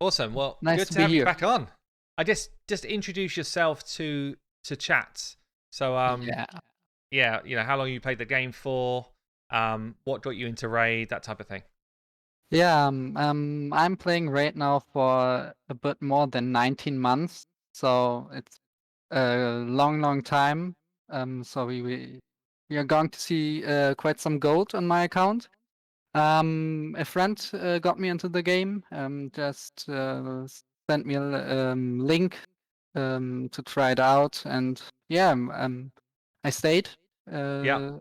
Awesome. Well, Nice good to to be have you here. back on. I just introduce yourself to chat. So Yeah. yeah, how long you played the game for, what got you into raid, that type of thing. Yeah, I'm playing right now for a bit more than 19 months, so it's a long, long time. So we are going to see quite some gold on my account. A friend got me into the game. Just sent me a link to try it out, and yeah, I stayed. Yeah.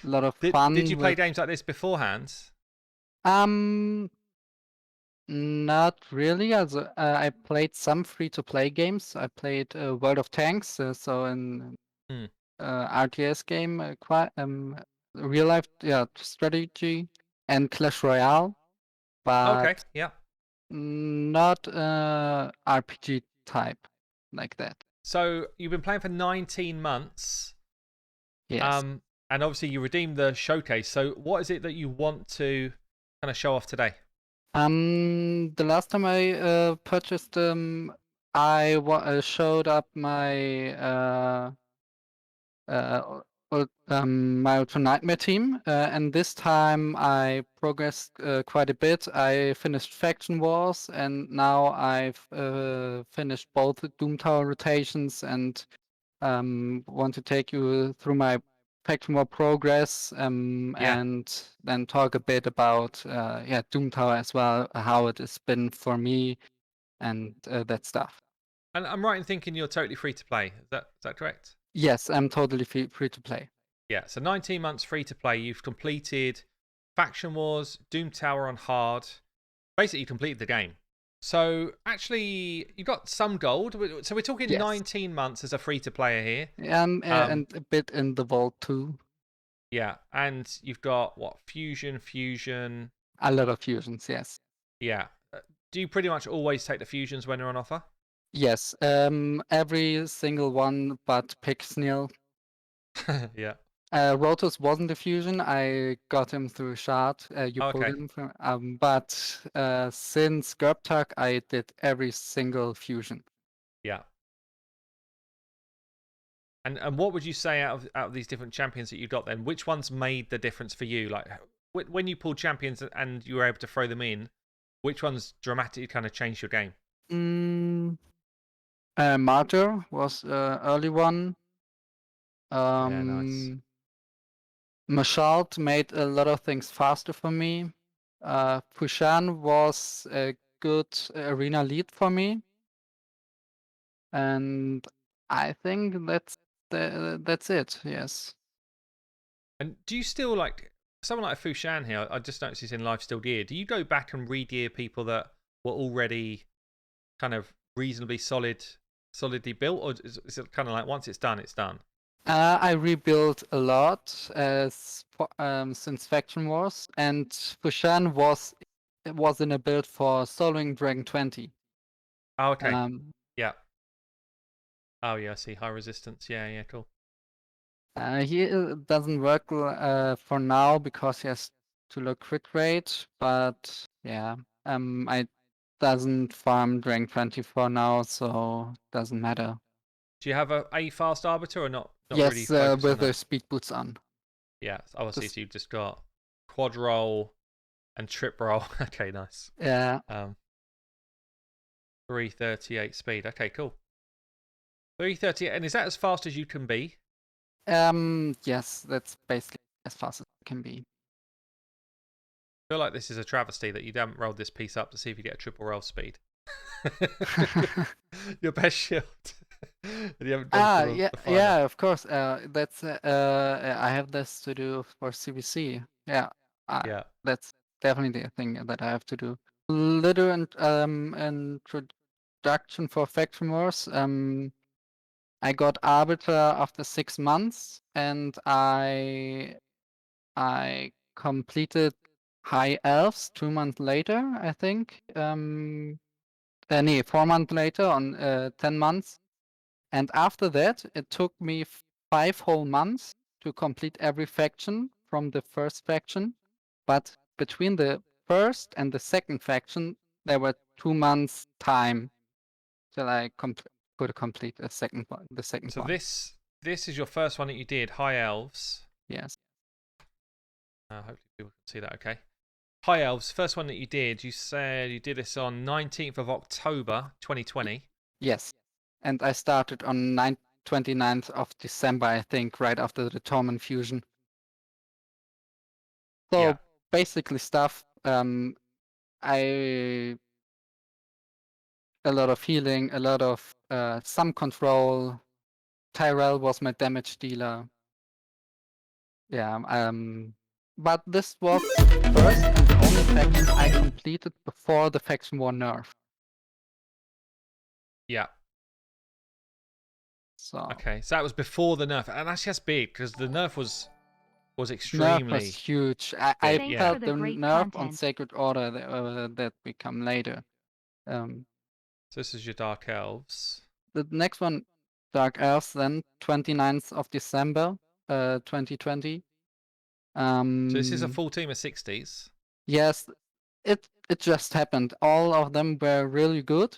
A lot of Did fun you play with. games like this beforehand? Um, Not really. Also, I played some free-to-play games. I played World of Tanks, so an Hmm. RTS game, quite real life, yeah, strategy, and Clash Royale, Okay. but Yeah. not RPG type like that. So you've been playing for 19 months. Yes. Um, and obviously you redeemed the showcase. So what is it that you want to kind of show off today? The last time I purchased showed up my my Ultra Nightmare team, and this time I progressed quite a bit. I finished Faction Wars, and now I've finished both Doom Tower rotations, and want to take you through my Faction War progress, Yeah. and then talk a bit about yeah, Doom Tower as well, how it has been for me, and that stuff. And I'm right in thinking you're totally free to play. Is that correct? Yes, I'm totally free to play. Yeah. So 19 months free to play. You've completed Faction Wars, Doom Tower on hard. Basically, you completed the game. So actually, you got some gold. So we're talking Yes. 19 months as a free to player here. And a bit in the vault too. Yeah, and you've got what, fusion. A lot of fusions, yes. Yeah. Do you pretty much always take the fusions when they're on offer? Yes, every single one but Pixnil. Yeah. Rotos wasn't a fusion. I got him through Shard. You pulled Okay. him from, but since Gerbtag, I did every single fusion. Yeah. And what would you say out of these different champions that you got then? Which ones made the difference for you? Like when you pulled champions and you were able to throw them in, which ones dramatically kind of changed your game? Mm, Martyr was early one. Yeah, nice. Mashalt made a lot of things faster for me. Fushan was a good arena lead for me, and I think that's it. Yes. And do you still like someone like Fushan here? I just noticed he's in live still gear. Do you go back and re-gear people that were already kind of reasonably solidly built, or is it kind of like once it's done, it's done? I rebuilt a lot since Faction Wars, and Fushan was in a build for soloing Dragon 20. Oh, okay. Um, Yeah. Oh, yeah. I see. High resistance. Yeah. Yeah. Cool. he doesn't work for now because he has to low crit rate, but yeah, I doesn't farm Dragon 20 for now, so doesn't matter. Do you have a fast arbiter or not? Not really Yes, focused on with the that. speed boots on. Yeah. Oh, I see. This, So you've just got quad roll and trip roll. Okay. Nice. yeah. 338 speed. Okay. Cool. 338. And is that as fast as you can be? Yes, that's basically as fast as it can be. I feel like this is a travesty that you haven't rolled this piece up to see if you get a triple roll speed. Your best shield. And you haven't done for Yeah, the final. yeah, of course. That's I have this to do for CBC. Yeah, Yeah. that's definitely a thing that I have to do. Little introduction for Faction Wars. I got Arbiter after 6 months, and I completed High Elves 2 months later, I think. Nee, 4 months later on 10 months. And after that, it took me 5 whole months to complete every faction from the first faction. But between the first and the second faction, there were 2 months time till I could complete the second one. So this is your first one that you did, High Elves. Yes. Hopefully people can see that okay. High Elves, first one that you did, you said you did this on 19th of October 2020. Yes. And I started on 29th of December, I think, right after the Torment fusion. So Yeah. basically stuff, a lot of healing, a lot of some control. Tyrell was my damage dealer. Yeah, but this was the first and the only faction I completed before the faction war nerf. Yeah. So Okay, so that was before the nerf, and that's just big because the nerf was nerf extremely was huge. I big. Yeah. felt the nerf on Sacred Order that will come later. So this is your Dark Elves. The next one, Dark Elves, then 29th of December, 2020. So this is a full team of 60s. Yes, it just happened. All of them were really good.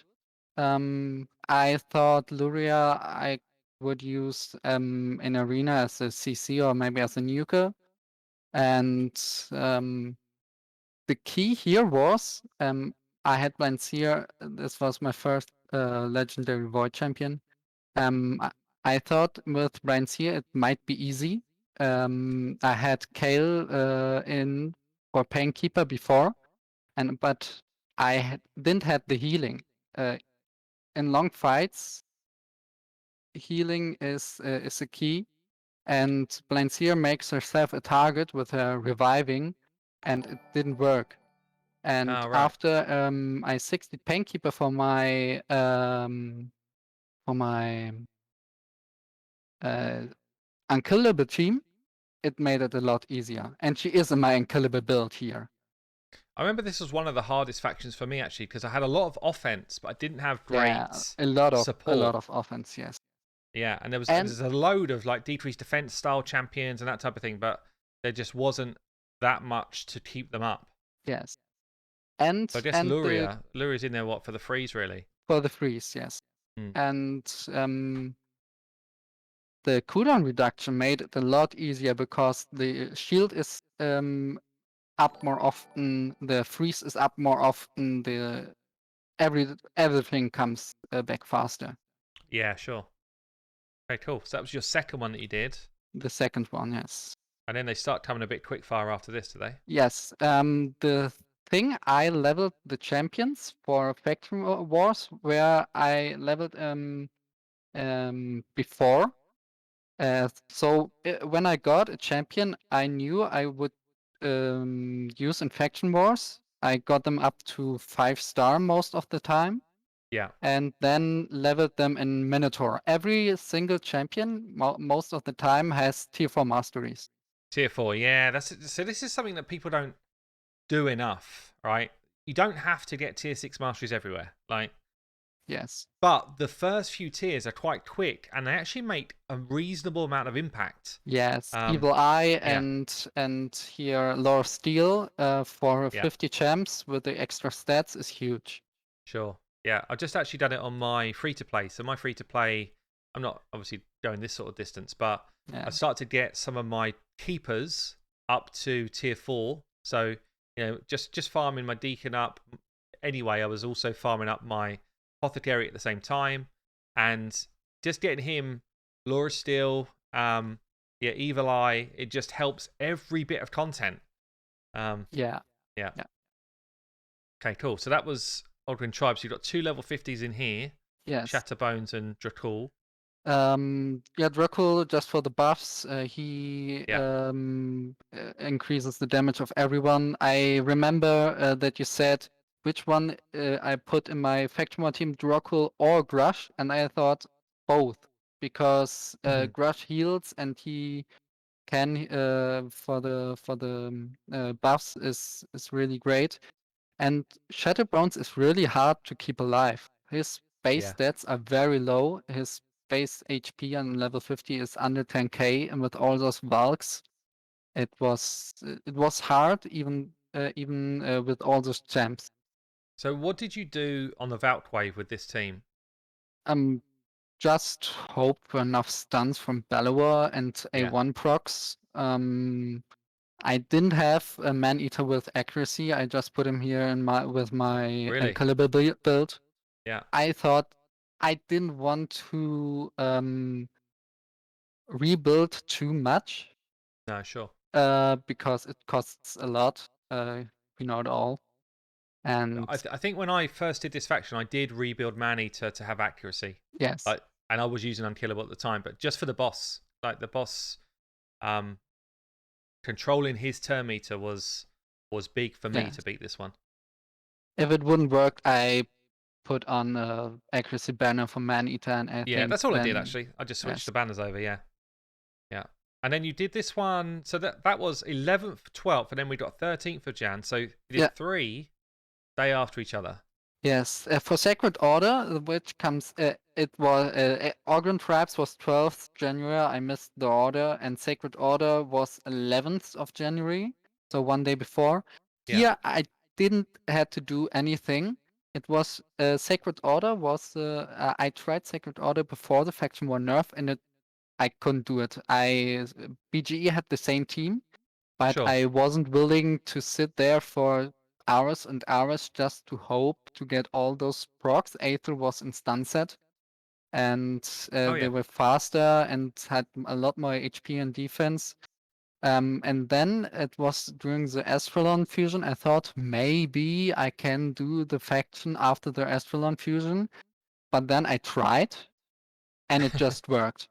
I thought Luria I would use in Arena as a CC or maybe as a nuker. And the key here was I had Blancier. This was my first legendary Void champion. I thought with Blancier it might be easy. I had Kale in for Painkeeper before, but I didn't have the healing. In long fights, healing is a key, and Blancier makes herself a target with her reviving, and it didn't work. And right. after I 60 Painkeeper for my unkillable team, it made it a lot easier. And she is in my unkillable build here. I remember this was one of the hardest factions for me actually because I had a lot of offense, but I didn't have great support. A lot of offense, yes. Yeah, and there's a load of like decreased defense style champions and that type of thing, but there just wasn't that much to keep them up. Yes. And so I guess Luria's in there for the freeze really. For the freeze, yes. And the cooldown reduction made it a lot easier because the shield is up more often, the freeze is up more often, everything comes back faster. Yeah, sure. Okay, cool. So that was your second one that you did. The second one, yes. And then they start coming a bit quick fire after this, do they? Yes. The thing I leveled the champions for Faction Wars where I leveled before. So when I got a champion, I knew I would use in Faction Wars. I got them up to 5-star most of the time. Yeah. And then leveled them in Minotaur. Every single champion, most of the time, has tier 4 masteries. Tier 4, yeah. So this is something that people don't do enough, right? You don't have to get tier 6 masteries everywhere. Yes. But the first few tiers are quite quick, and they actually make a reasonable amount of impact. Yes, Evil Eye and here Lore of Steel for 50 champs with the extra stats is huge. Sure. Yeah, I've just actually done it on my free-to-play. So my free-to-play, I'm not obviously going this sort of distance, but I started to get some of my keepers up to tier 4. So, just farming my Deacon up. Anyway, I was also farming up my Apothecary at the same time. And just getting him Lore of Steel, Evil Eye, it just helps every bit of content. Yeah. Okay, cool. So that was Ogren Tribes. You've got 2 level 50s in here. Yes. Shatterbones and Drakul. Drakul, just for the buffs, he increases the damage of everyone. I remember that you said which one I put in my Faction War team, Drakul or Grush, and I thought both, because Grush heals and he can for the buffs is really great. And Shatterbones is really hard to keep alive. His base stats are very low. His base HP on level 50 is under 10k, and with all those bulks, it was hard even with all those champs. So what did you do on the Valk wave with this team? Just hope for enough stuns from Bellower and a Yeah. 1 procs. I didn't have a Man-Eater with accuracy. I just put him here with my Really? Caliber build. Yeah. I thought I didn't want to rebuild too much No, sure. because it costs a lot. We know it all. And I think when I first did this faction, I did rebuild Maneater to have accuracy. yes, And I was using Unkillable at the time, but just for the boss. Like the boss controlling his turn meter was big for me yeah. to beat this one. If it wouldn't work, I put on a accuracy banner for Man-Eater, and I Yeah, think that's all I did then actually. I just switched yes. the banners over, yeah. Yeah. And then you did this one, so that was 11th, 12th, and then we got 13th of Jan. So you Yeah. did 3 day after each other. Yes, for Sacred Order, which comes, it was Organ Tribes was 12th January. I missed the order, and Sacred Order was 11th of January, so 1 day before. Yeah. Here, I didn't had to do anything. It was Sacred Order was I tried Sacred Order before the faction war nerf, and I couldn't do it. BGE had the same team, but Sure. I wasn't willing to sit there for hours and hours just to hope to get all those procs. Aether was in stun set, and Oh they yeah. were faster and had a lot more HP and defense. And then it was during the Astralon fusion. I thought maybe I can do the faction after the Astralon fusion, but then I tried, and it just worked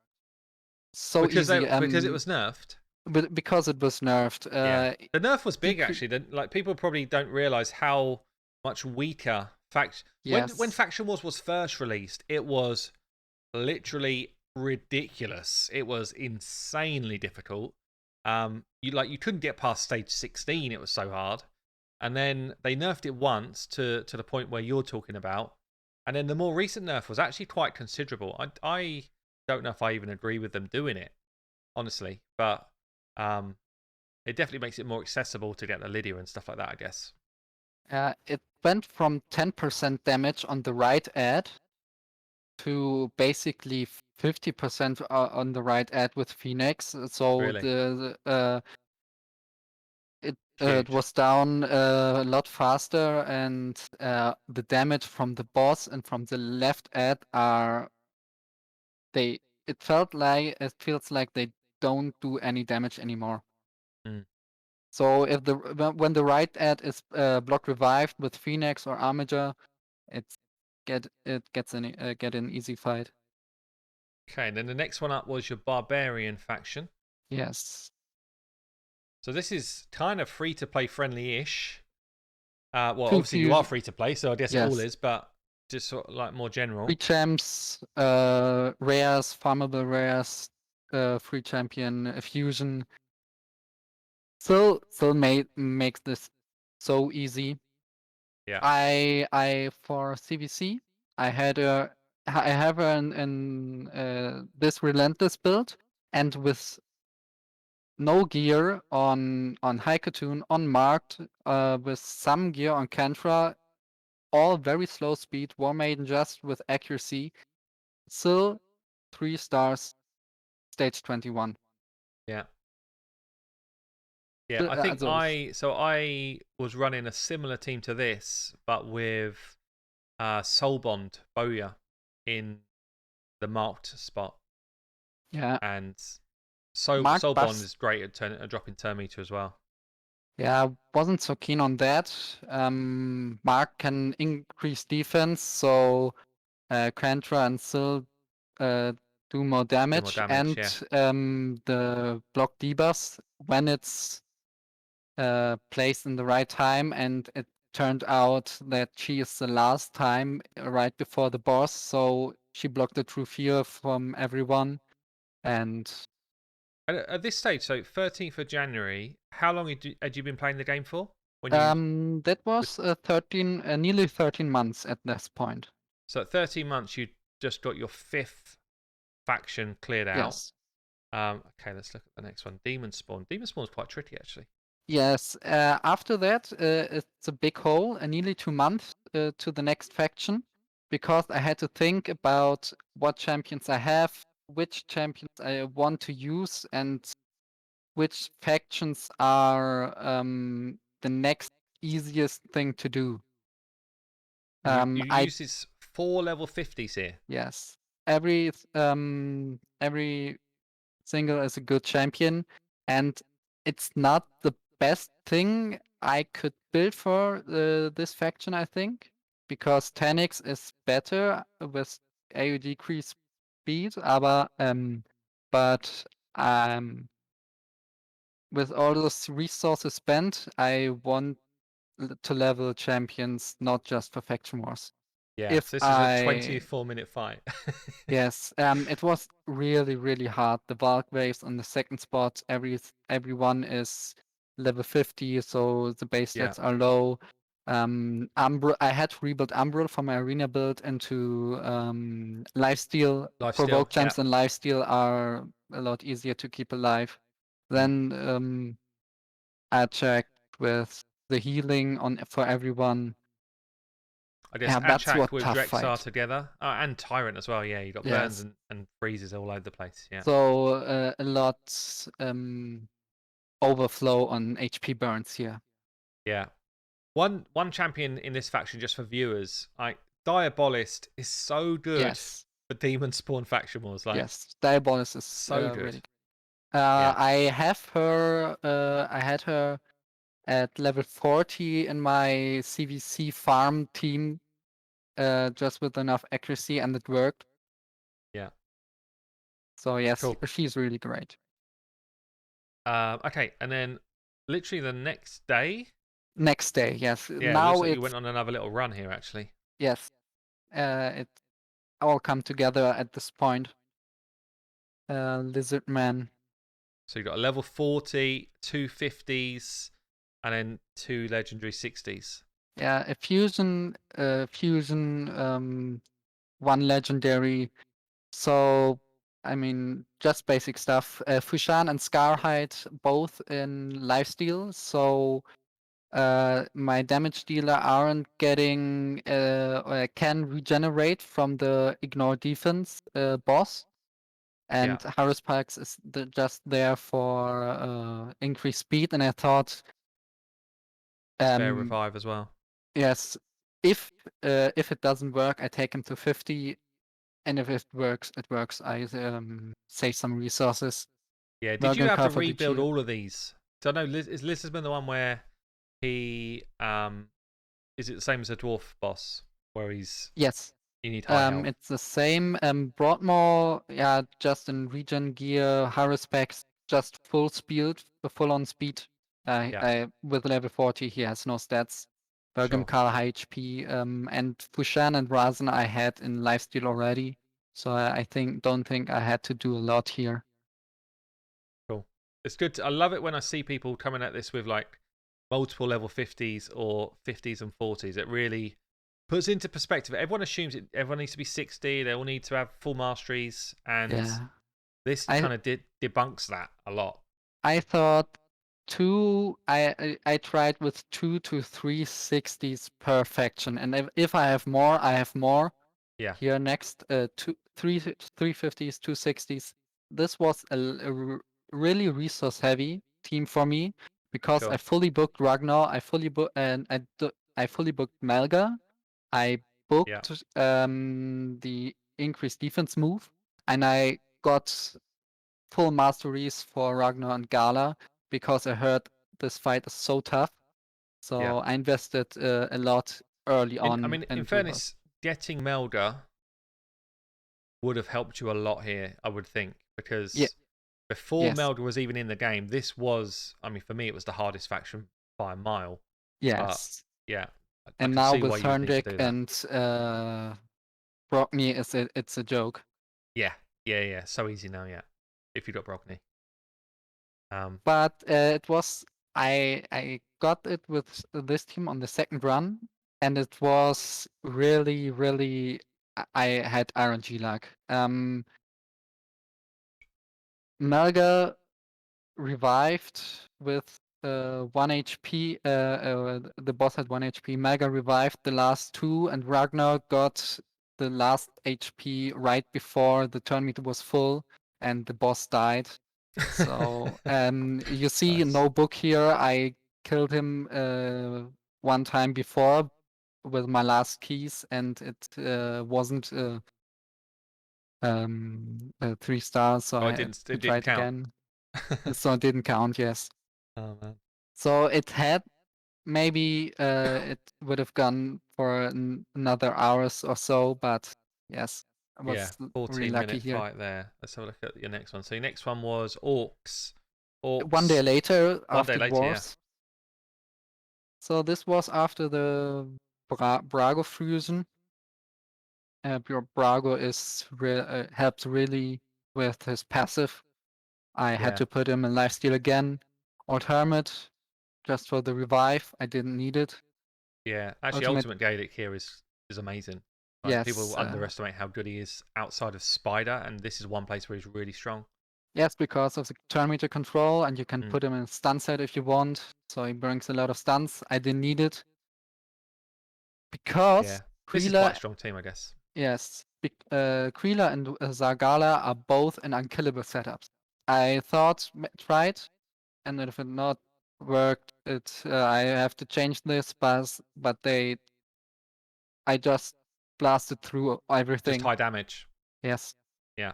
so easy. Because it was nerfed. But because it was nerfed, Yeah. The nerf was big decre- actually. Like people probably don't realize how much weaker when yes. Faction Wars was first released, it was literally ridiculous. It was insanely difficult. You couldn't get past stage 16. It was so hard. And then they nerfed it once to the point where you're talking about. And then the more recent nerf was actually quite considerable. I don't know if I even agree with them doing it, honestly. But it definitely makes it more accessible to get the Lydia and stuff like that, I guess. It went from 10% damage on the right ad to basically 50% on the right ad with Phoenix. So Really it huge. was down a lot faster, and the damage from the boss and from the left ad are they. It feels like they don't do any damage anymore. Mm. So if when the right ad is block revived with Phoenix or Armiger, it's get an easy fight. Okay, and then the next one up was your Barbarian Faction. Yes. So this is kind of free to play friendly ish. Well, Two obviously you are fusion. free to play, so I guess it all Yes. is, but just sort of like more general. Free champs, rares, farmable rares, free champion, fusion. So makes this so easy. Yeah. I for CVC, I have this relentless build, and with no gear on Haikatun, on Marked, with some gear on Kantra, all very slow speed, War Maiden just with accuracy. Still 3 stars, stage 21. Yeah. Yeah, I think Also, I was running a similar team to this, but with Soulbond Bowyer in the marked spot. yeah, And Marked Soulbond buffs. is great at dropping turn meter as well. Yeah, wasn't so keen on that. Mark can increase defense, so Kantra and Syl do more Do more damage, damage, and yeah. the block debuffs when it's placed in the right time, and it turned out that she is the last time right before the boss, so she blocked the true fear from everyone. And At this stage, so 13th of January, how long had you been playing the game for? When you that was 13, nearly 13 months at this point. So at 13 months, you just got your 5th faction cleared out. Yes. Okay, let's look at the next one. Demon Spawn. Demon Spawn is quite tricky, actually. Yes. After that, it's a big hole, nearly 2 months to the next faction, because I had to think about what champions I have, which champions I want to use, and which factions are the next easiest thing to do. You I use this 4 level 50s here. Yes, every single is a good champion, and it's not the best thing I could build for this faction, I think, because Tanix is better with AoE decrease speed, but with all those resources spent, I want to level champions not just for faction wars. Yeah, If so this is a I 24-minute fight. Yes, it was really, really hard. The bulk waves on the second spot, everyone is level 50, so the base Yeah, stats are low. I had to rebuild Umbral from my arena build into lifesteal. lifesteal. Provoke Yeah. jumps and lifesteal are a lot easier to keep alive. Mm. Then I checked with the healing on for everyone. I guess Yeah, that's Atchak what with tough Drexar fight. together. Oh, and Tyrant as well. Yeah, you got burns Yes. and freezes all over the place. Yeah. So a lot overflow on HP burns here. Yeah. One champion in this faction, just for viewers, like Diabolist, is so good Yes, for Demon Spawn faction wars. Like, yes. Diabolus is so good. really good. Yeah. I have her. I had her at level 40 in my CVC farm team, just with enough accuracy, and it worked. Yeah. So yes, Cool. she's really great. Okay, and then literally the next day, Next day, yes. yeah, it looks Now like you it's went on another little run here, actually. yes. It all come together at this point. Lizard Man. So you got a level 40, two 50s, and then two legendary 60s. Yeah, a fusion, one legendary. So, I mean, just basic stuff. Fushan and Scarhide both in lifesteal. So, my damage dealer aren't getting, or can regenerate from the ignore defense boss. Yeah, And Harris Pikes is just there for increased speed. And I thought, fair um, revive as well. yes, if it doesn't work, I take him to 50, and if it works, it works. I save some resources. Yeah, did you Welcome have to car for the rebuild cheer. all of these? So no, Liz has been the one where he is it the same as a dwarf boss where he's Yes, you need high health? it's the same. Broadmoor, yeah, just in regen gear, high specs, just full speed, full on speed. Yeah, With level 40, he has no stats. Bergam sure, Karl high HP, and Fushan and Razen I had in lifesteal already, so I don't think I had to do a lot here. cool. It's good. I love it when I see people coming at this with like multiple level 50s or 50s and 40s. It really puts into perspective. Everyone assumes everyone needs to be 60. They all need to have full masteries, and Yeah, this I kind of debunks that a lot. I thought I tried with 2 to 3 60s per faction, and if I have more, I have more. Yeah, Here next, 350s, 260s. This was really resource heavy team for me because I sure. fully booked Ragnar, I fully booked and I fully booked Melga. I Yeah, booked the increased defense move, and I got full masteries for Ragnar and Gala because I heard this fight is so tough. yeah. So I invested a lot early I on mean, in into her. fairness, getting Melga would have helped you a lot here, I would think, Yeah, because before yes, Melga was even in the game, this was, I mean, for me, it was the hardest faction by a mile. But yes. yeah, I And can now see why with you would need to Herndrick do that. and Brockney, it's a joke. Yeah, yeah. So easy now, yeah. If you got Brockney. But it was I got it with this team on the second run, and it was really, really I had RNG luck. Melga revived with 1 HP. The boss had 1 HP. Mega revived the last two, and Ragnar got the last HP right before the turn meter was full, and the boss died. So you see Nice. no book here. I killed him one time before with my last keys, and it wasn't 3 stars, so Oh, I had to it try didn't it count. again. So it didn't count, yes. Oh man. So it had maybe it would have gone for another hours or so, but yes, I Yeah, was really 14-minute lucky here. fight there. Let's have a look at your next one. So your next one was Orcs. 1 day Orcs. later, One day after later, yeah. dwarves. So this was after the Brago fusion. Brago is helps really with his passive. I had Yeah. to put him in lifesteal again. Old Hermit, just for the revive. I didn't need it. Yeah. Actually, Ultimate, Ultimate Gaelic here is amazing. Like people yes. underestimate how good he is outside of Spider, and this is one place where he's really strong. Yes, because of the turn meter control, and you can Mm. put him in stun set if you want. So he brings a lot of stuns. I didn't need it. Yeah. Because This is quite a Kreela, strong team, I guess. yes, Kreela and Zargala are both in unkillable setups. I thought, tried, and if it not worked, I have to change this, but I just blasted through Just everything. high damage. Yes. Yeah.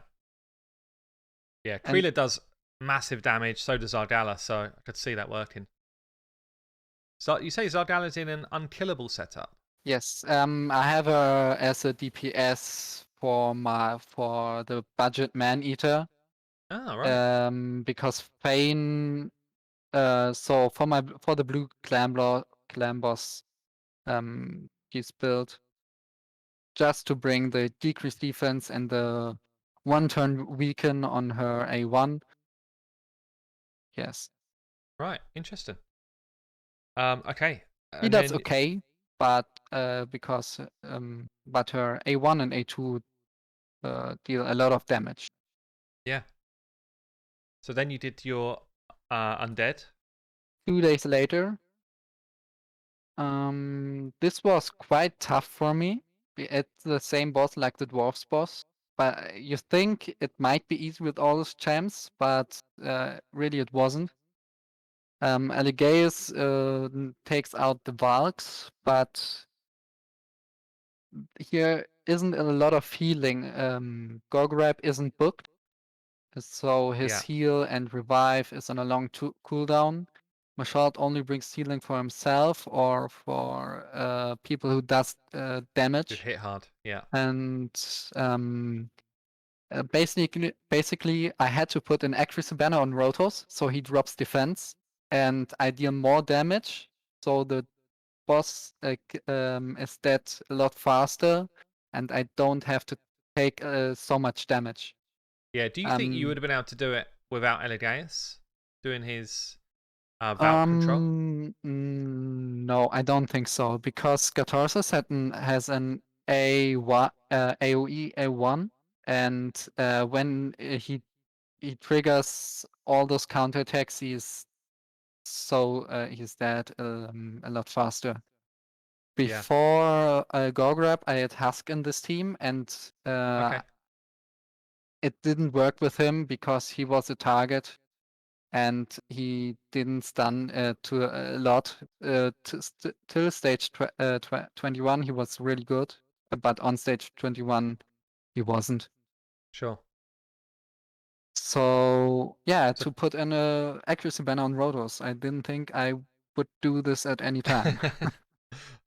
Yeah. And Kreela does massive damage, so does Zargala, so I could see that working. So you say Zargala's in an unkillable setup? yes, I have her as a DPS for the budget man eater. Oh, right. Because Fane. So for the blue clan boss, he's built just to bring the decreased defense and the 1 turn weaken on her A1. Yes, Right. Interesting. Okay. he And does then okay, but but her A1 and A2 deal a lot of damage. yeah. So then you did your undead. 2 days later, this was quite tough for me. It's the same boss like the dwarf's boss, but you think it might be easy with all those champs, but really it wasn't. Eligeus takes out the Valks, but here isn't a lot of healing. Gorgrab isn't booked, so his Yeah. heal and revive is on a long cooldown. Mashalt only brings healing for himself or for people who does Who damage. hit hard. Yeah. And basically, I had to put an accuracy banner on Rotos, so he drops defense, and I deal more damage. So the boss is dead a lot faster, and I don't have to take so much damage. Yeah. Do you think you would Um, have been able to do it without Eligeus doing his Valk control? No, I don't think so, because Skatarsa has an A1, AoE A1, and when he triggers all those counterattacks, he's dead a lot faster. Yeah. Before Gorgrab, I had Husk in this team, and Okay. it didn't work with him because he was a target and he didn't stun to a lot. Till stage 21, he was really good, but on stage 21, he wasn't. Sure. So yeah, So to put in a accuracy banner on Rotos, I didn't think I would do this at any time.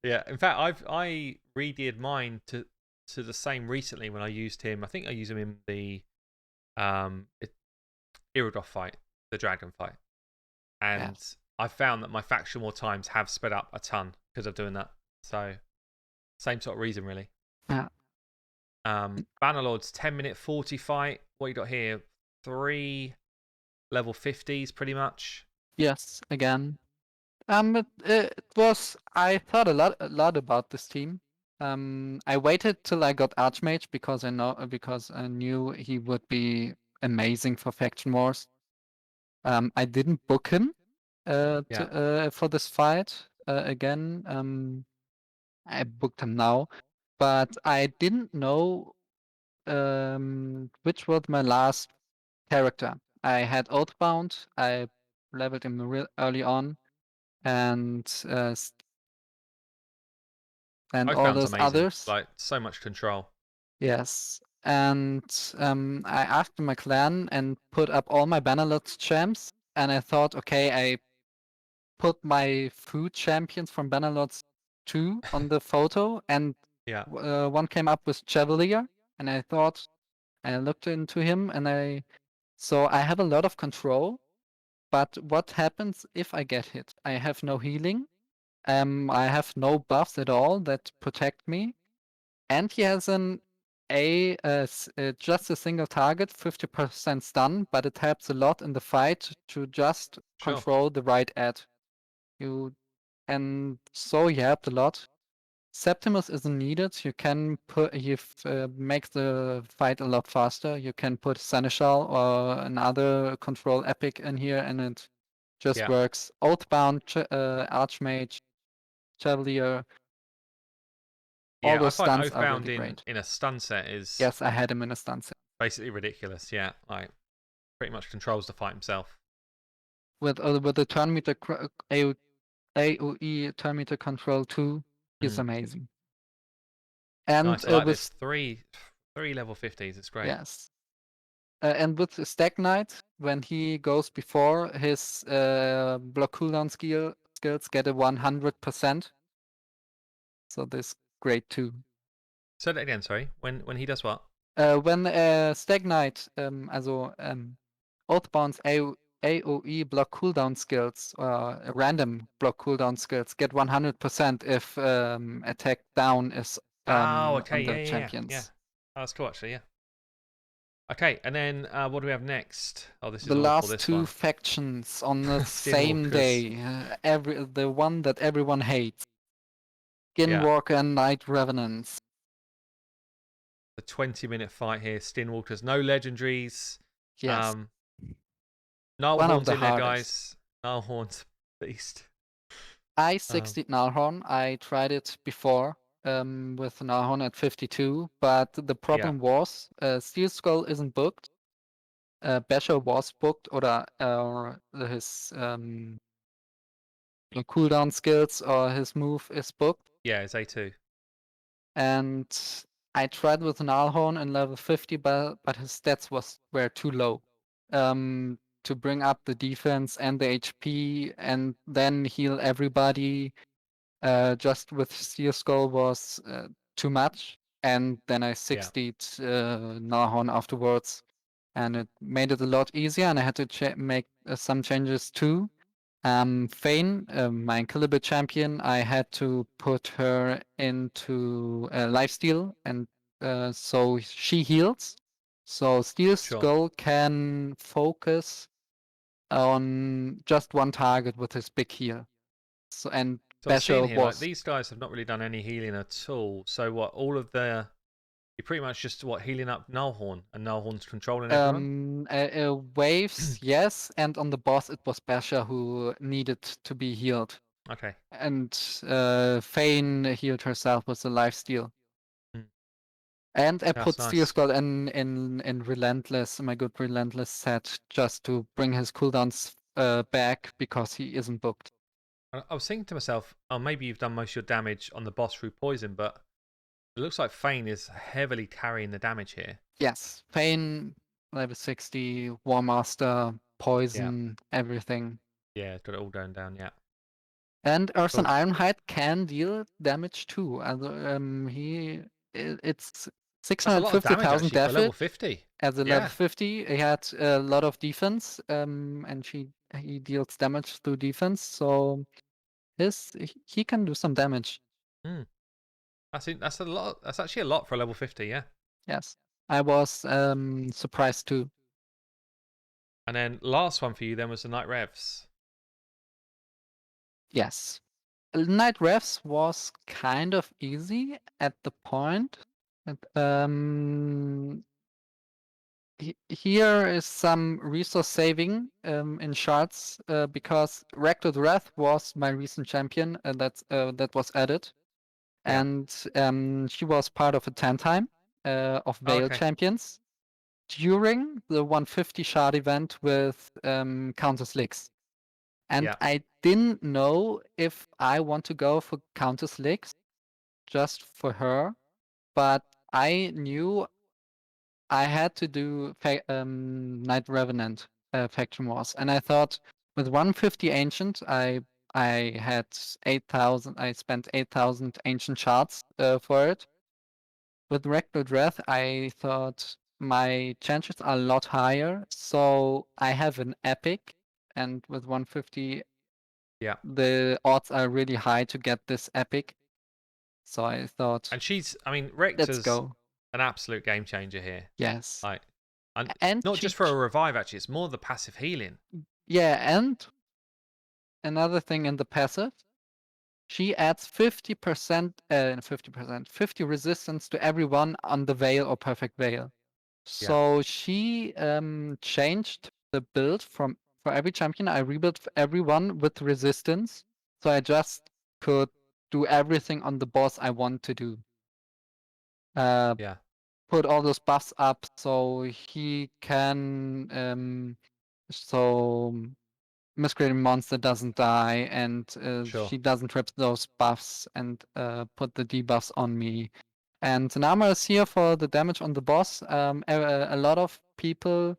yeah. In fact, I regeared mine to the same recently when I used him. I think I used him in the um Iridoff fight, the dragon fight, and Yes. I found that my faction war times have sped up a ton because of doing that. So same sort of reason, really. Yeah. Bannerlord's 10-minute 40 fight. What you got here? 3 level 50s, pretty much. Yes. Again. It was. I thought a lot about this team. I waited till I got Archmage because I knew he would be amazing for Faction Wars. I didn't book him. for this fight again. I booked him now, but I didn't know which was my last character. I had Oathbound. I leveled him real early on, and all Oathbound's those amazing. others. Like so much control. Yes. And I asked my clan and put up all my Bannerlords champs, and I thought, okay, I put my food champions from Bannerlords 2 on the photo, and Yeah. one came up with Chevalier, and I thought, I looked into him, and so I have a lot of control, but what happens if I get hit? I have no healing, I have no buffs at all that protect me, and he has just a single target, 50% stun, but it helps a lot in the fight to just Sure. control the right ad. And so he helped a lot. Septimus isn't needed. You can put make the fight a lot faster. You can put Seneschal or another control epic in here, and it just Yeah. works. Oathbound, Archmage, Chevalier, all Yeah. I those find stuns are Oathbound really great. in a stun set is Yes, I had him in a stun set. basically ridiculous. Yeah. Like pretty much controls the fight himself. With the turn meter AoE turn meter control too, he's Mm. amazing. And Nice. I like this. with Three level 50s. It's great. yes, and with the Stag Knight, when he goes before, his block cooldown skills get a 100%. So this great too. Say that again. Sorry. When he does what? When Stag Knight, also Oathbound's AoE block cooldown skills, random block cooldown skills, get 100% if attack down is Oh, okay. on Yeah. the Yeah. Yeah. Yeah. champions. Oh, that's cool actually. Yeah. Okay. And then what do we have next? Oh, this is The awful. last This two one. factions on the same Skinwalkers. day, the one that everyone hates, Yeah. Skinwalker and Night Revenants. The 20-minute fight here. Skinwalkers. No legendaries. Yes, one of Nullhorn's the in there, hardest. guys. Nullhorn's beast. I Um, 60'd Nalhorn. I tried it before with Nalhorn at 52, but the yeah. problem was Steel Skull isn't booked. Basher was booked, or his cooldown skills or his move is booked. Yeah, it's A2. And I tried with Nalhorn in level 50, but his stats were too low to bring up the defense and the HP and then heal everybody. Just with Steel Skull was too much, and then I Yeah. 60'd Nahorn afterwards, and it made it a lot easier. And I had to make some changes too. Fane, my killable champion, I had to put her into lifesteal, and so she heals. So Steel Sure. Skull can focus on just one target with his big heal. So and So I'm seeing Basher here, like, was these guys have not really done any healing at all. So what, all of their... You're pretty much just, what, healing up Nullhorn, and Nullhorn's controlling everyone? waves, yes, and on the boss it was Basher who needed to be healed. Okay. And Fane healed herself with the lifesteal. Mm. And I That's put Steel nice. Skull in Relentless, my good Relentless set, just to bring his cooldowns back because he isn't booked. I was thinking to myself, oh, maybe you've done most of your damage on the boss through poison, but it looks like Fane is heavily carrying the damage here. Yes, Fane, level 60, War Master, Yeah. poison, everything. Yeah, got it all going down, yeah. And Urson Cool. Ironhide can deal damage too. It's That's a lot of damage, 650,000 actually, for level death 50. as a level Yeah. 50. He had a lot of defense, and he deals damage through defense. So he can do some damage. Mm. That's a lot. That's actually a lot for a level 50, yeah. Yes, I was surprised too. And then last one for you then was the Night Revs. Yes, Night Refs was kind of easy at the point. And, here is some resource saving in shards because Rectal Wrath was my recent champion that was added, Yeah. and she was part of a 10 time of Oh, Veil okay. champions during the 150 shard event with Countess Lix. And Yeah. I didn't know if I want to go for Countess Lix just for her, but I knew I had to do Night Revenant Faction Wars, and I thought with 150 Ancient, I had 8,000. I spent 8,000 Ancient shards for it. With Rectal Wrath, I thought my chances are a lot higher, so I have an Epic, and with 150, Yeah. the odds are really high to get this Epic. So I thought, And I mean, let's Rector's go. an absolute game changer here. Yes. Like, and And not just for a revive, actually, it's more the passive healing. yeah, and another thing in the passive, she adds 50%, 50 resistance to everyone on the Veil or Perfect Veil. Yeah. So she changed the build for every champion. I rebuilt for everyone with resistance. So I just could do everything on the boss I want to do. Yeah. Put all those buffs up so he can so Miscreating Monster doesn't die, and Sure. she doesn't trip those buffs and put the debuffs on me. And Nama is here for the damage on the boss. A lot of people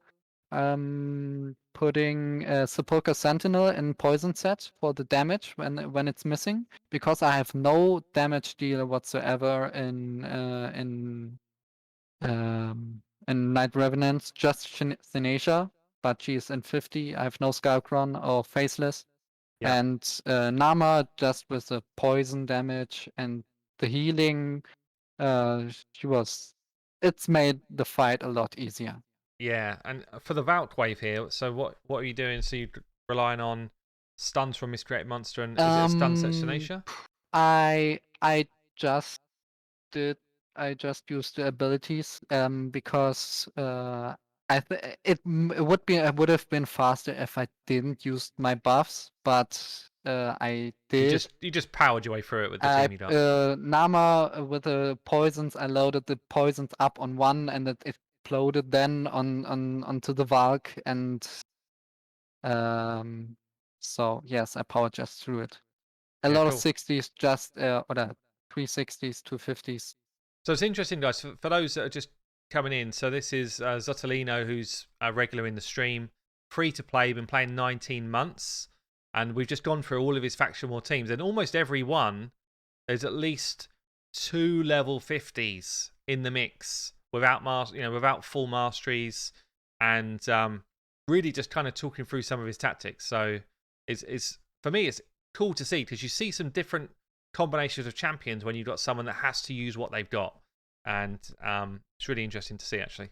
putting Sepulchre Sentinel in Poison set for the damage when it's missing, because I have no damage deal whatsoever in Night Revenants, just Thanasia, but she's in 50. I have no Skullcron or Faceless. Yeah. And Nama just with the poison damage and the healing, it's made the fight a lot easier. Yeah. And for the Valk wave here, so what are you doing? So you're relying on stuns from Miscreated Monster, and is it a stun set Um, Shanasia? I just did I just used the abilities because it would have been faster if I didn't use my buffs, but I did. You just powered your way through it with the team you got. Nama with the poisons, I loaded the poisons up on one, and it exploded then onto the Valk, and so yes, I powered just through it. A Yeah, lot of cool. 60s, just or 360s, 250s. So it's interesting, guys, for those that are just coming in. So this is Zotolino, who's a regular in the stream, free to play, been playing 19 months, and we've just gone through all of his faction war teams, and almost every one, there's at least 2 level 50s in the mix without full masteries, and really just kind of talking through some of his tactics. So it's for me, it's cool to see, because you see some different combinations of champions when you've got someone that has to use what they've got, and it's really interesting to see, actually.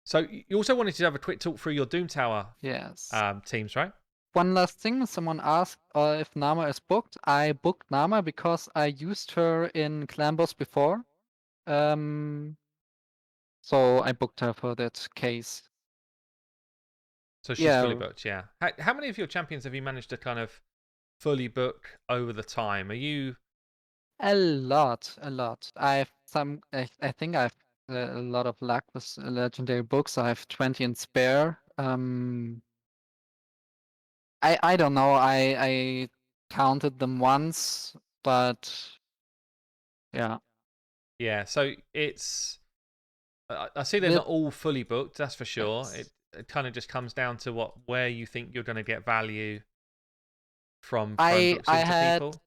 So you also wanted to have a quick talk through your Doom Tower Yes. teams, right? One last thing, someone asked if Nama is booked. I booked Nama because I used her in Clan Boss before. So I booked her for that case. So she's fully Yeah, booked, yeah. How many of your champions have you managed to kind of fully book over the time? Are you... a lot. I think I have a lot of luck with legendary books. I have 20 in spare. I don't know. I counted them once, but yeah. Yeah, so it's... I see they're With not all fully booked, that's for sure. yes. It kind of just comes down to where you think you're going to get value from throwing I books I into had people.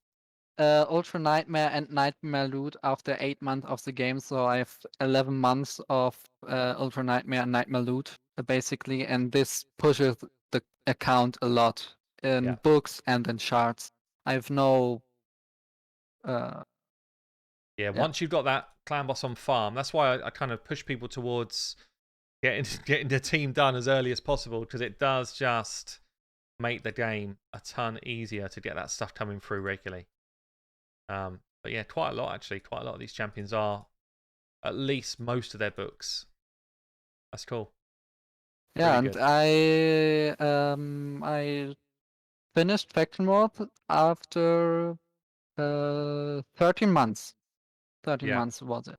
Ultra Nightmare and Nightmare Loot after 8 months of the game, so I have 11 months of Ultra Nightmare and Nightmare Loot basically, and this pushes the account a lot in Yeah. books and in shards. I have no uh Yeah, yeah. once you've got that clan boss on farm, that's why I kind of push people towards getting getting the team done as early as possible, because it does just make the game a ton easier to get that stuff coming through regularly. But yeah, quite a lot, actually. Quite a lot of these champions are at least most of their books. That's cool. Yeah, Really and good. I finished Faction World after 13 months. 13 Yeah. months was it?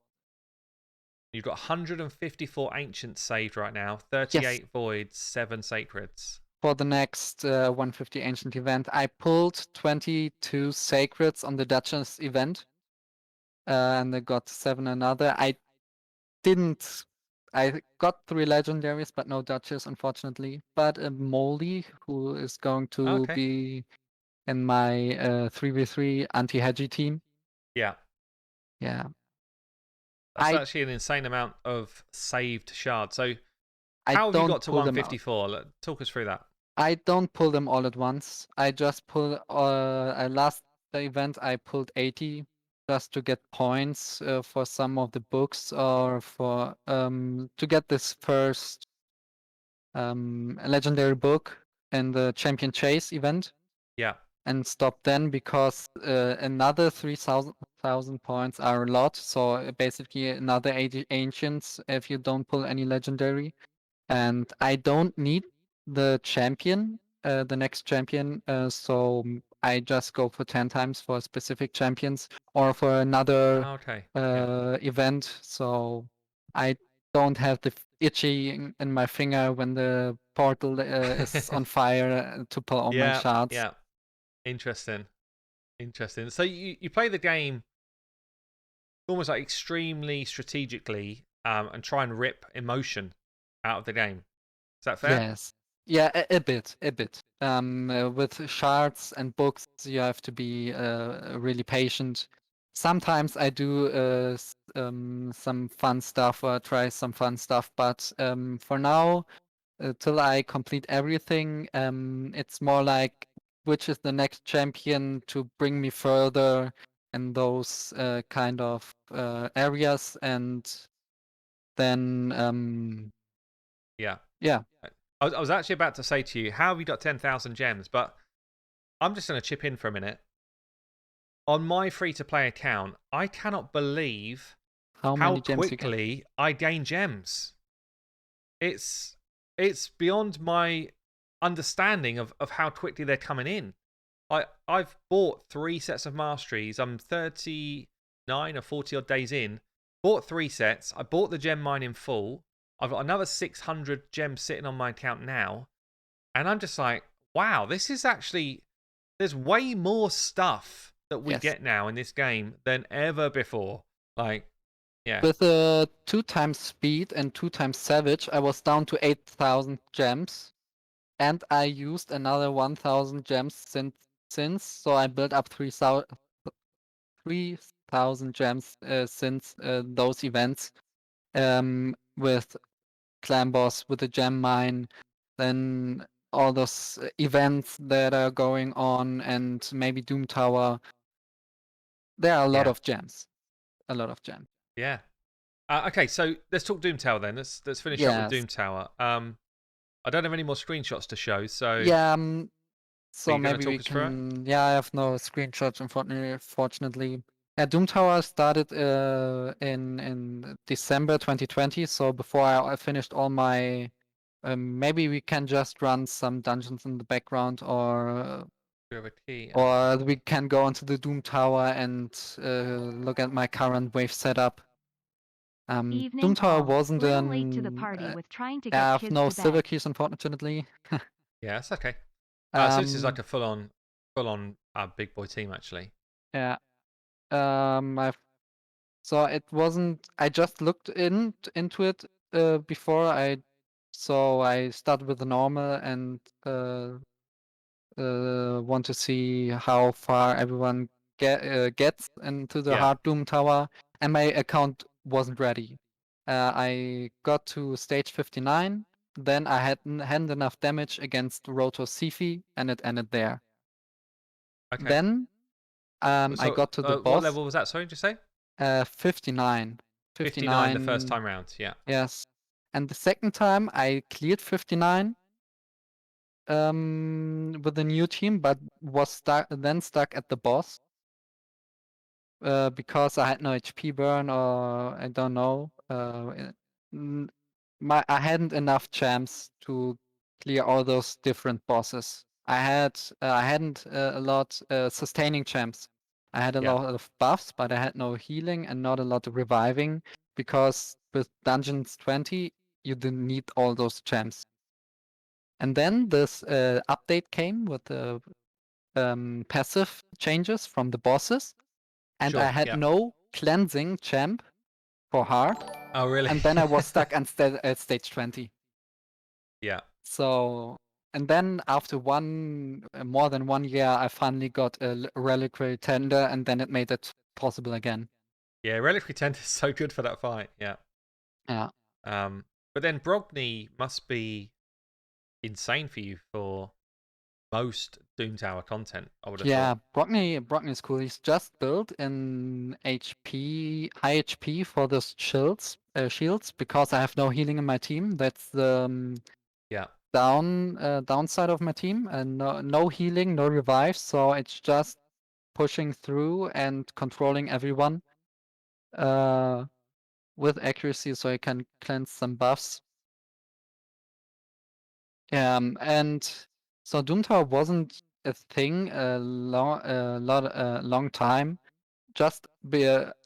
You've got 154 ancients saved right now, Yes, 38 voids, 7 sacreds. for the next 150 Ancient event. I pulled 22 Sacreds on the Duchess event, and I got 7 another. Didn't. I got 3 legendaries, but no Duchess, unfortunately. But a Moldy, who is going to Okay. be in my 3v3 anti-Hedgie team. Yeah. Yeah. That's I actually an insane amount of saved shards. So, I how have you don't got to pull them out. 154? Talk us through that. I don't pull them all at once. I just pull. Last event I pulled 80 just to get points for some of the books or for to get this first legendary book in the Champion Chase event Yeah. and stop then because another 3,000 points are a lot. So basically another 80 ancients if you don't pull any legendary. And I don't need the champion, the next champion. So I just go for 10 times for specific champions or for another Okay. Yeah. event. So I don't have the itchy in my finger when the portal is on fire to pull all my Yeah. shards. Yeah. Interesting. Interesting. So you play the game almost like extremely strategically, and try and rip emotion out of the game. Is that fair? Yes. Yeah, a bit, a bit. With shards and books, you have to be really patient. Sometimes I do some fun stuff or try some fun stuff, but for now, till I complete everything, it's more like which is the next champion to bring me further in those kind of areas, and then Yeah. yeah. I was actually about to say to you, how have you got 10,000 gems? But I'm just going to chip in for a minute. On my free to play account, I cannot believe How how many gems you get? quickly I gain gems. It's it's beyond my understanding of how quickly they're coming in. I've bought 3 sets of masteries. I'm 39 or 40 odd days in. Bought 3 sets. I bought the gem mine in full. I've got another 600 gems sitting on my account now. And I'm just like, wow, this is actually. There's way more stuff that we Yes. get now in this game than ever before. Like, yeah. With 2 times speed and 2 times savage, I was down to 8,000 gems. And I used another 1,000 gems since, so I built up 3,000 gems since those events. With Clan Boss, with the gem mine, then all those events that are going on, and maybe Doom Tower. There are a lot Yeah. of gems. A lot of gems. Yeah. Okay, so let's talk Doom Tower then. Let's finish up with Yes. Doom Tower. I don't have any more screenshots to show, so Yeah, are so you going to maybe we talk us through it? can. Yeah, I have no screenshots, unfortunately. Doom Tower started in December 2020, so before I finished all my. Maybe we can just run some dungeons in the background, Do you have a key? or we can go into the Doom Tower and look at my current wave setup. Doom Evening Tower all. wasn't Little late to the an. party with trying to I get have kids no to silver bed. keys, unfortunately. Yeah, that's okay. So this is like Um, a full on big boy team actually. yeah. I've So it wasn't. I just looked into it before So I started with the normal and want to see how far everyone gets into the Yeah. hard Doom Tower, and my account wasn't ready. I got to stage 59, then I hadn't enough damage against Roto Sifi, and it ended there. Okay. Then I So got to the what boss, level was that? Sorry, did you say? 59. 59 the first 59. time round. Yeah. Yes. And the second time I cleared 59 with the new team, but was stuck at the boss because I had no HP burn or I don't know. I hadn't enough champs to clear all those different bosses. I hadn't a lot sustaining champs. I had a Yeah. lot of buffs, but I had no healing and not a lot of reviving, because with Dungeons 20 you didn't need all those champs. And then this update came with the passive changes from the bosses, and I Sure. had Yeah. no cleansing champ for hard, Oh, really? and then I was stuck at stage 20. Yeah. So, and then after more than 1 year, I finally got a reliquary tender, and then it made it possible again. Yeah. Reliquary Tent is so good for that fight. Yeah. Yeah. But then Brogni must be insane for you for most Doom Tower content, I would have Yeah, thought. Brockney is cool. He's just built in high HP for the shields, because I have no healing in my team. That's the Yeah. downside of my team, and no healing, no revives, so it's just pushing through and controlling everyone with accuracy, so I can cleanse some buffs. And so Doom Tower wasn't a thing a long time. Just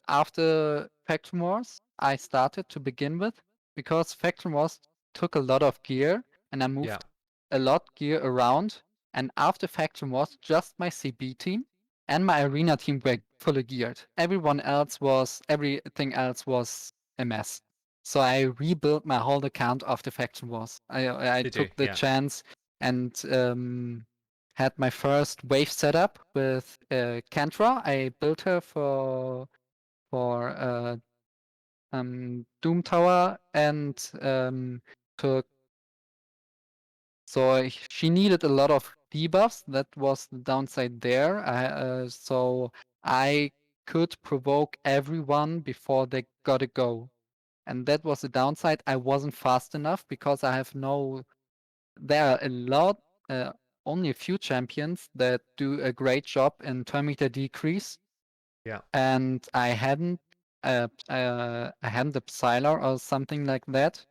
after Faction Wars, I started to begin with, because Faction Wars took a lot of gear, and I Yeah. moved a lot gear around. And after Faction Wars, just my CB team and my arena team were fully geared. Everything else was a mess. So I rebuilt my whole account after Faction Wars. I Did you? took the Yeah. chance and had my first wave setup with Kantra. I built her for Doom Tower, and took. So she needed a lot of debuffs. That was the downside there. So I could provoke everyone before they gotta go, and that was the downside. I wasn't fast enough, because I have no. There are a lot, only a few champions that do a great job in turn meter decrease, Yeah. and I hadn't a Psylar or something like that.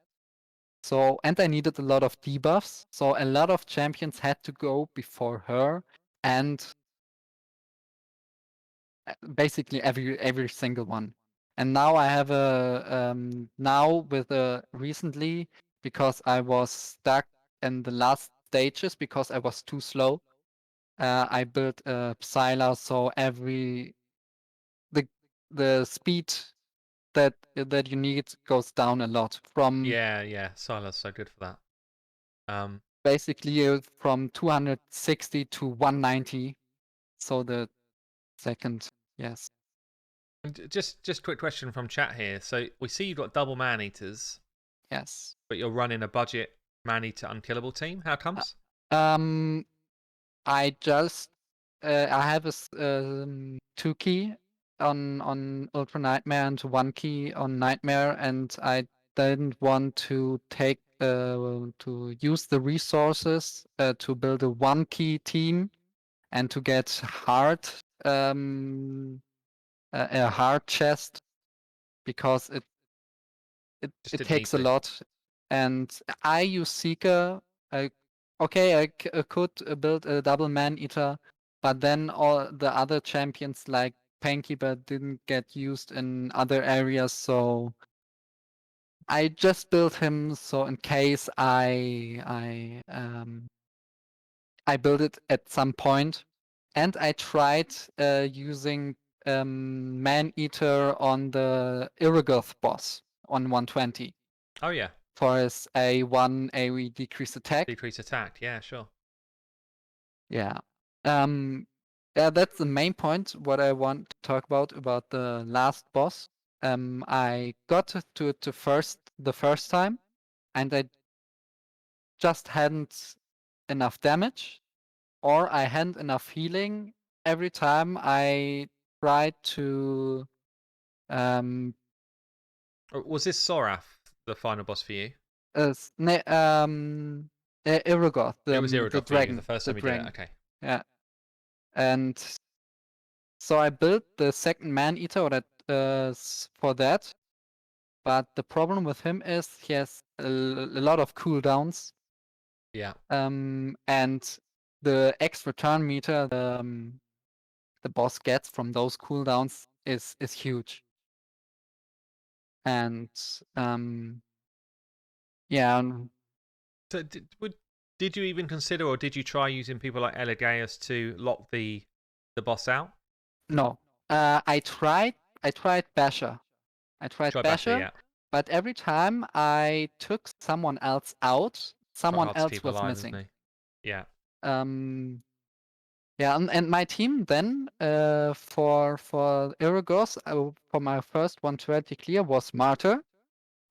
So, and I needed a lot of debuffs. So a lot of champions had to go before her, and basically every single one. And now I have recently, because I was stuck in the last stages because I was too slow. I built a Psylar, so the the speed that you need goes down a lot, from Yeah. Yeah. Silas so good for that. basically from 260 to 190. So the second, yes. And just quick question from chat here. So we see you've got double man eaters, Yes. but you're running a budget man eater unkillable team. How comes? Um, I just I have a 2 key on Ultra Nightmare and 1 key on Nightmare, and I didn't want to to use the resources to build a 1 key team, and to get a hard chest, because Just it didn't need takes a to. lot. And I use Seeker. Okay, I could build a double man eater, but then all the other champions like Painkeeper didn't get used in other areas, so I just built him so in case I build it at some point. And I tried using Man Eater on the Irrigoth boss on 120 Oh yeah. for his A1 AoE decreased attack. Decrease attack. Yeah. Sure. Yeah. Um, yeah, that's the main point. What I want to talk about the last boss. I got to it the first time, and I just hadn't enough damage, or I hadn't enough healing every time I tried to. Um, Was this Sorath the final boss for you? Irrigoth, It was the Irigoth for you the dragon, first the time you did it. dragon. Okay. Yeah, and so I built the second man eater, for that, but the problem with him is he has a lot of cooldowns. Yeah. And the extra turn meter the boss gets from those cooldowns is huge. And yeah, So did you even consider, or did you try using people like Elegaeus to lock the boss out? no. I tried Basher. I tried Try Basher, Basher, yeah. but every time I took someone else out, Quite someone hard to else keep was alive, isn't missing. he? Yeah. Yeah, and my team then for Irregos, for my first 120 clear was Martyr.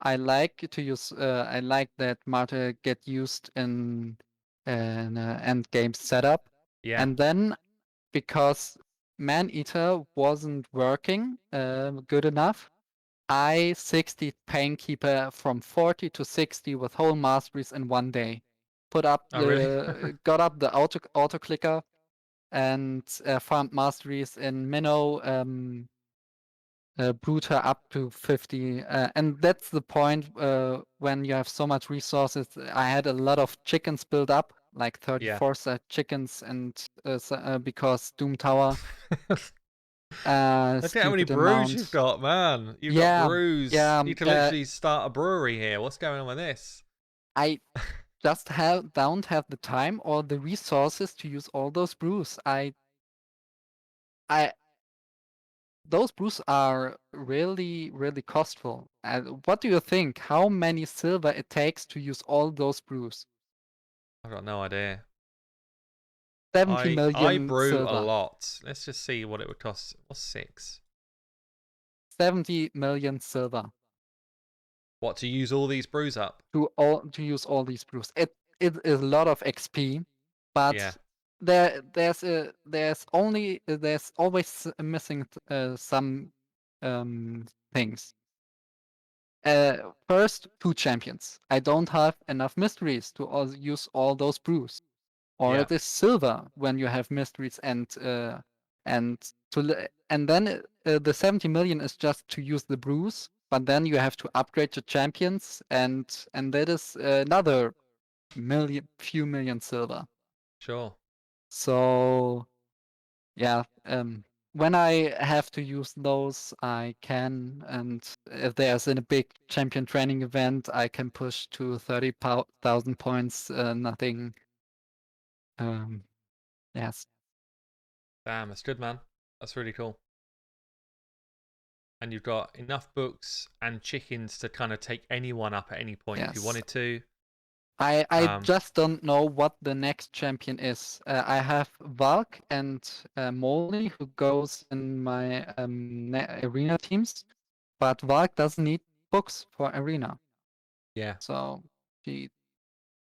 I like to use. I like that Martyr get used in an end game setup, Yeah. and then because Man Eater wasn't working good enough, I 60 Painkeeper from 40 to 60 with whole masteries in one day. Got up Oh, really? the auto clicker and farmed masteries in Minnow, brute her up to 50. And that's the point when you have so much resources. I had a lot of chickens built up, like Yeah. 34 chickens, and because Doom Tower, Look at how many stupid brews you've amount. got, man. You've got Yeah, brews. yeah. You need to literally start a brewery here. What's going on with this? I just don't have the time or the resources to use all those brews. I those brews are really, really costful. What do you think? How many silver it takes to use all those brews? I've got no idea. 70 I million brew a silver. lot. Let's just see what it would cost. What's 6? 70 million silver What, to use all these brews up? to use all these brews. It is a lot of XP, Yeah. but there's always missing some things. First, 2 champions. I don't have enough mysteries to use all those brews. Or Yeah. it is silver when you have mysteries and then the 70 million is just to use the brews, but then you have to upgrade your champions and that is another few million silver. Sure. So yeah, when I have to use those, I can, and if there's a big champion training event, I can push to 30,000 points. Nothing. Yes. Damn, that's good, man. That's really cool. And you've got enough books and chickens to kind of take anyone up at any point if you Yes. wanted to. I just don't know what the next champion is. I have Valk and Molly who goes in my arena teams, but Valk doesn't need books for arena, Yeah. so she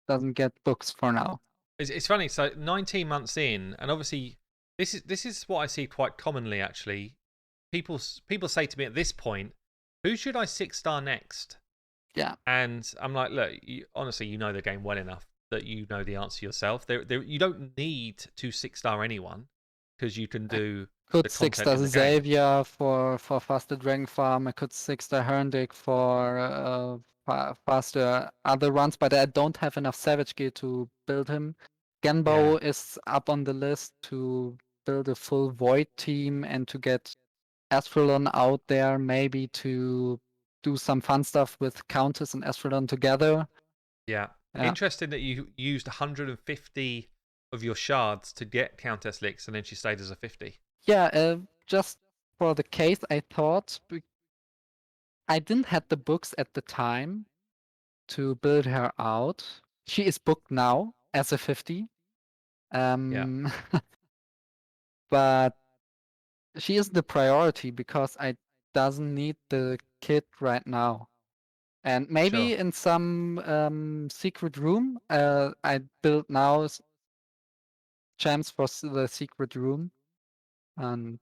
doesn't get books for now. It's funny. So 19 months in, and obviously this is what I see quite commonly. Actually, people say to me at this point, "Who should I 6-star next?" Yeah. And I'm like, look, honestly, you know the game well enough that you know the answer yourself. You don't need to 6-star anyone because you can I do could the content 6-star in the game. Xavier for faster Dragon Farm. I could 6-star Herndик for faster other runs, but I don't have enough Savage Gear to build him. Yeah, Genbo is up on the list to build a full Void team and to get Astrolon out there, maybe to do some fun stuff with Countess and Astrolon together. yeah. Yeah, Interesting that you used 150 of your shards to get Countess Licks, and then she stayed as a 50. yeah. Just for the case, I thought I didn't have the books at the time to build her out. She is booked now as a 50. Yeah, Um, but she is the priority because I doesn't need the kit right now. And sure. maybe in some secret room, I build now champs for the secret room, and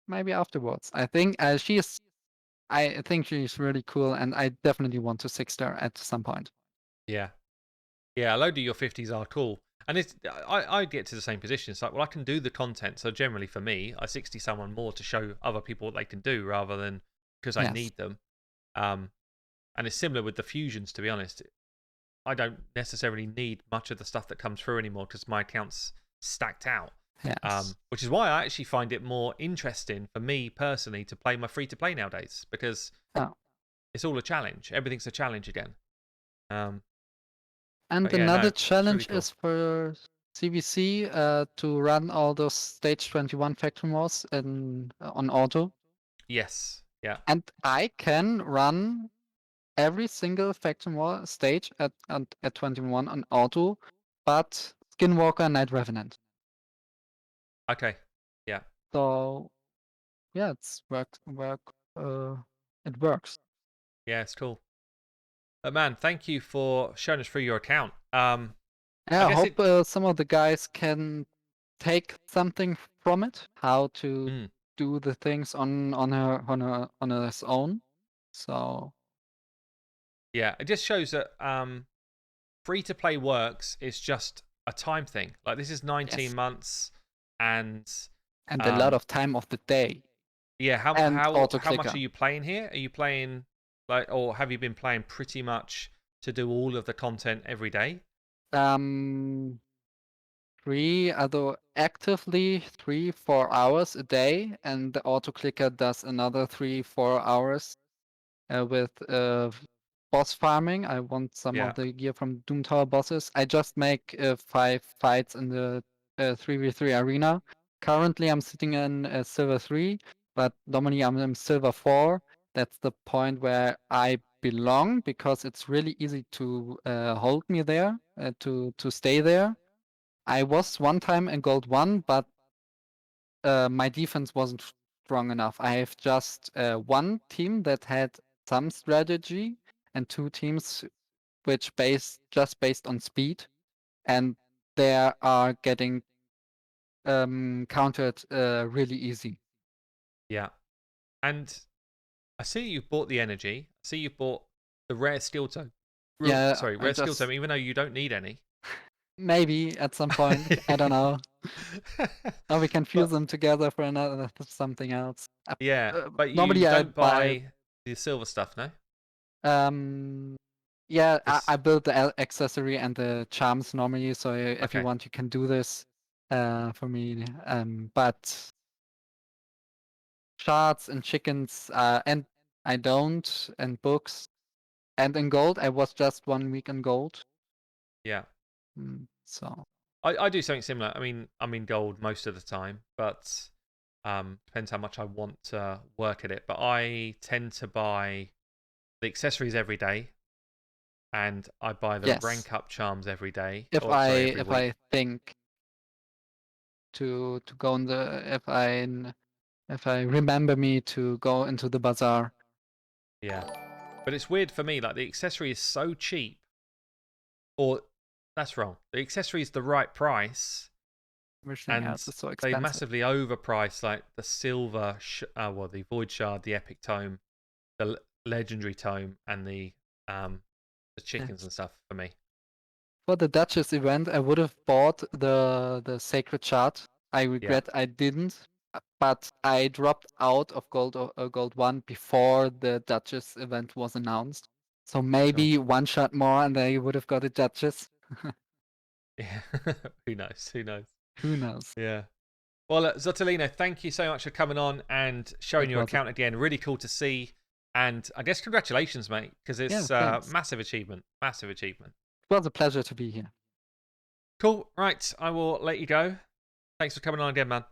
maybe afterwards. I think she's really cool, and I definitely want to 6-star at some point. Yeah, yeah. A load of your 50s are cool, and I get to the same position. It's like, well, I can do the content. So generally, for me, I 60 someone more to show other people what they can do, rather than because I Yes. need them. And it's similar with the fusions, to be honest. I don't necessarily need much of the stuff that comes through anymore because my account's stacked out. Yes. Which is why I actually find it more interesting for me personally to play my free-to-play nowadays, because Oh. it's all a challenge. Everything's a challenge again. And But yeah, another no, it's really challenge cool. is for CVC to run all those stage 21 factory modes on auto. Yes. Yeah. And I can run every single factory mode stage at 21 on auto, but Skinwalker and Night Revenant. Okay. Yeah. So yeah, it works. Yeah, it's cool. But man, thank you for showing us through your account. I Yeah, I guess it. hope some of the guys can take something from it, how to Mm, do the things on his own. So yeah, it just shows that free to play works is just a time thing. Like this is 19 yes, months, and and a lot um, of time of the day yeah. How and how auto how much clicker. are you playing here? Are you playing like, or have you been playing pretty much to do all of the content every day? Um, actively 3-4 hours a day, and the auto clicker does another 3-4 hours with boss farming. I want some Yeah, of the gear from Doom Tower bosses. I just make 5 fights in the 3v3 arena. Currently, I'm sitting in Silver 3, but normally I'm in Silver 4. That's the point where I belong because it's really easy to hold me there, to stay there. I was one time in Gold 1, but my defense wasn't strong enough. I have just one team that had some strategy and 2 teams which based on speed, and they are getting countered really easy. yeah. And I see you've bought the energy. I see you've bought the rare skill tome. Yeah, Sorry, I rare skill just tome, even though you don't need any. maybe at some point, I don't know. Or we can fuse But them together for another something else. yeah, but you Normally I don't buy buy the silver stuff, no? um yeah, I This build the accessory and the charms normally, so if you okay. want you can do this for me. But shards and chickens and I don't, and books. And in gold, I was just 1 week in gold. Yeah. So I do something similar. I mean, I'm in gold most of the time, but depends how much I want to work at it. But I tend to buy the accessories every day, and I buy the yes, rank up charms every day. if Or I sorry, every if week. I think to go in the if I remember me to go into the bazaar. Yeah. But it's weird for me. Like the accessory is so cheap, or that's wrong. The accessory is the right price, Everything and else is so they expensive. massively overprice like the silver, well, the void shard, the epic tome, the legendary tome, and the chickens Yes. and stuff for me. For the Duchess event, I would have bought the sacred chart. I Yeah, regret I didn't, but I dropped out of gold 1 before the Duchess event was announced. So sure. maybe one shot more and I would have got a Duchess. Yeah, who knows? Who knows? Who knows? Yeah. Well, Zotalino, thank you so much for coming on and showing It your was a, account again. Really cool to see. And I guess congratulations, mate, because yeah, it's thanks. massive achievement. Massive achievement. It was a pleasure to be here. Cool. Right. I will let you go. Thanks for coming on again, man.